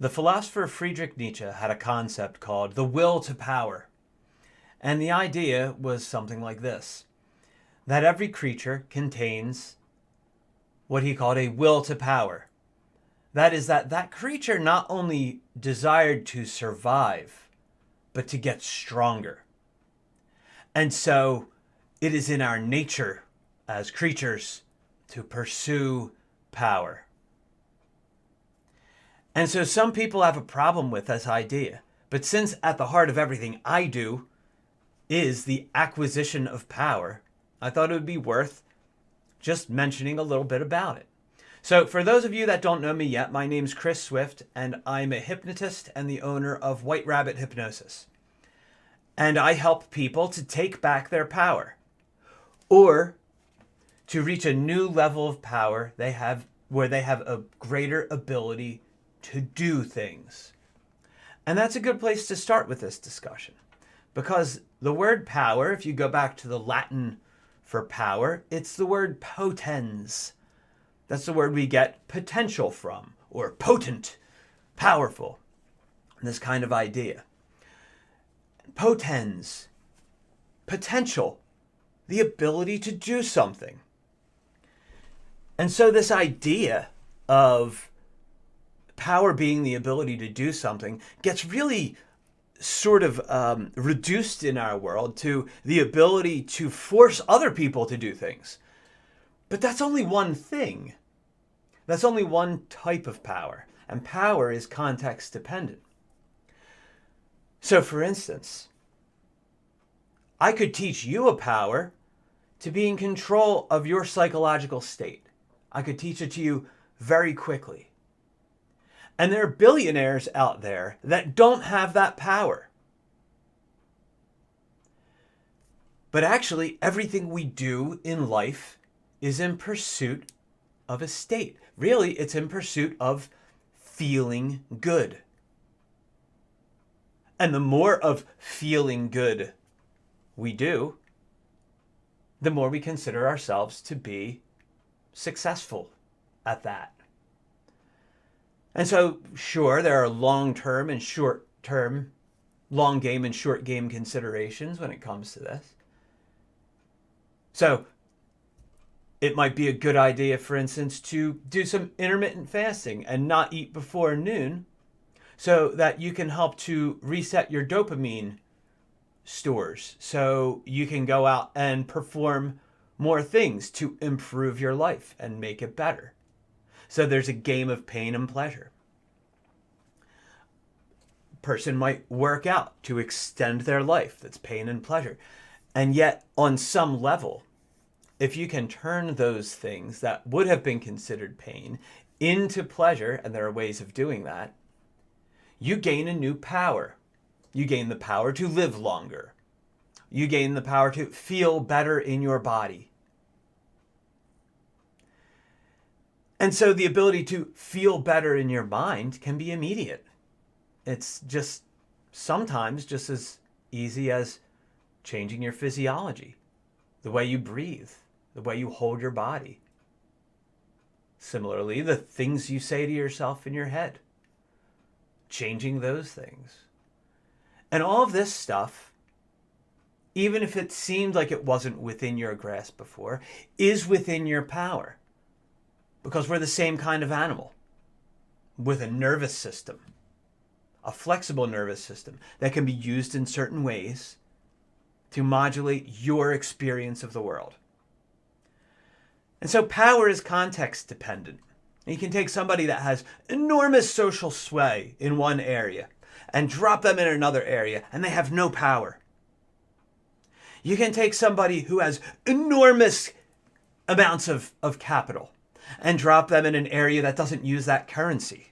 The philosopher Friedrich Nietzsche had a concept called the will to power. And the idea was something like this: that every creature contains what he called a will to power. That is, that creature not only desired to survive, but to get stronger. And so it is in our nature as creatures to pursue power. And so some people have a problem with this idea. But since at the heart of everything I do is the acquisition of power, I thought it would be worth just mentioning a little bit about it. So for those of you that don't know me yet, my name's Chris Swift, and I'm a hypnotist and the owner of White Rabbit Hypnosis. And I help people to take back their power, or to reach a new level of power where they have a greater ability to do things. And that's a good place to start with this discussion, because the word power, if you go back to the Latin for power, it's the word potens. That's the word we get potential from, or potent, powerful, this kind of idea. Potens, potential, the ability to do something. And so this idea of power being the ability to do something gets really sort of reduced in our world to the ability to force other people to do things. But that's only one thing. That's only one type of power. And power is context dependent. So for instance, I could teach you a power to be in control of your psychological state. I could teach it to you very quickly. And there are billionaires out there that don't have that power. But actually, everything we do in life is in pursuit of a state. Really, it's in pursuit of feeling good. And the more of feeling good we do, the more we consider ourselves to be successful at that. And so, sure, there are long-term and short-term, long game and short game considerations when it comes to this. So, it might be a good idea, for instance, to do some intermittent fasting and not eat before noon so that you can help to reset your dopamine stores so you can go out and perform more things to improve your life and make it better. So there's a game of pain and pleasure. Person might work out to extend their life. That's pain and pleasure. And yet, on some level, if you can turn those things that would have been considered pain into pleasure, and there are ways of doing that, you gain a new power. You gain the power to live longer. You gain the power to feel better in your body. And so the ability to feel better in your mind can be immediate. It's just sometimes just as easy as changing your physiology, the way you breathe, the way you hold your body. Similarly, the things you say to yourself in your head, changing those things. And all of this stuff, even if it seemed like it wasn't within your grasp before, is within your power. Because we're the same kind of animal with a nervous system, a flexible nervous system that can be used in certain ways to modulate your experience of the world. And so power is context dependent. You can take somebody that has enormous social sway in one area and drop them in another area and they have no power. You can take somebody who has enormous amounts of capital and drop them in an area that doesn't use that currency,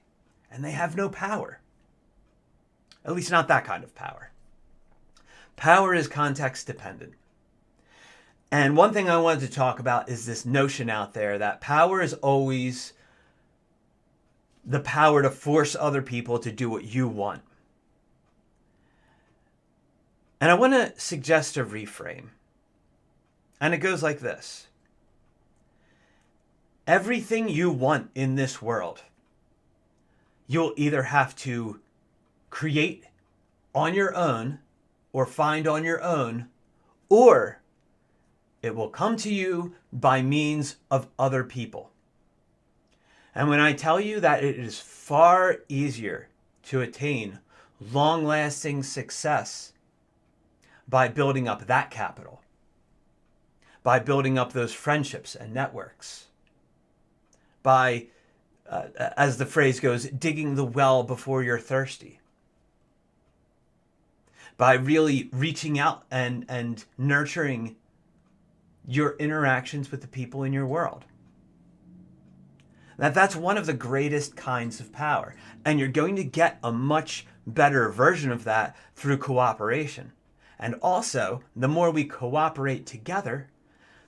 and they have no power. At least not that kind of power. Power is context dependent. And one thing I wanted to talk about is this notion out there that power is always the power to force other people to do what you want. And I want to suggest a reframe. And it goes like this. Everything you want in this world, you'll either have to create on your own or find on your own, or it will come to you by means of other people. And when I tell you that it is far easier to attain long-lasting success by building up that capital, by building up those friendships and networks, by, as the phrase goes, digging the well before you're thirsty, by really reaching out and nurturing your interactions with the people in your world. That's one of the greatest kinds of power. And you're going to get a much better version of that through cooperation. And also, the more we cooperate together,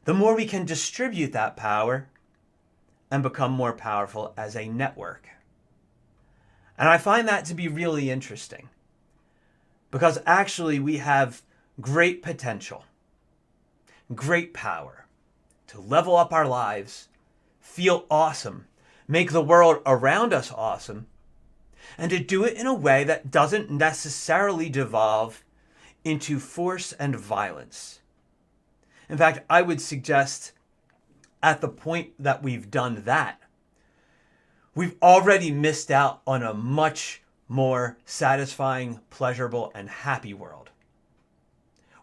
the more we can distribute that power and become more powerful as a network. And I find that to be really interesting, because actually we have great potential, great power to level up our lives, feel awesome, make the world around us awesome, and to do it in a way that doesn't necessarily devolve into force and violence. In fact, I would suggest at the point that we've done that, we've already missed out on a much more satisfying, pleasurable, and happy world.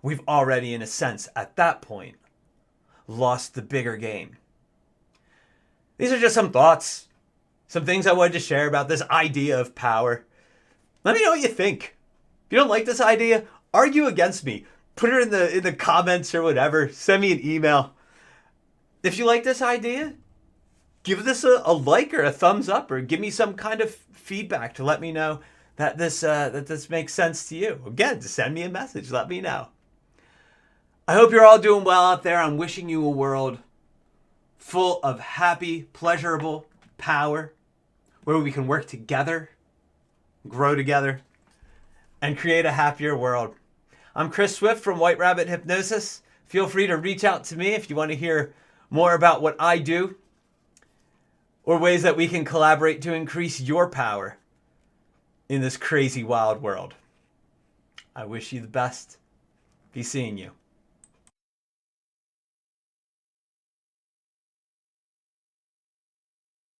We've already, in a sense, at that point, lost the bigger game. These are just some thoughts, some things I wanted to share about this idea of power. Let me know what you think. If you don't like this idea, argue against me. Put it in the comments or whatever. Send me an email. If you like this idea, give this a like or a thumbs up, or give me some kind of feedback to let me know that this makes sense to you. Again, just send me a message. Let me know. I hope you're all doing well out there. I'm wishing you a world full of happy, pleasurable power, where we can work together, grow together, and create a happier world. I'm Chris Swift from White Rabbit Hypnosis. Feel free to reach out to me if you want to hear more about what I do, or ways that we can collaborate to increase your power in this crazy, wild world. I wish you the best. Be seeing you.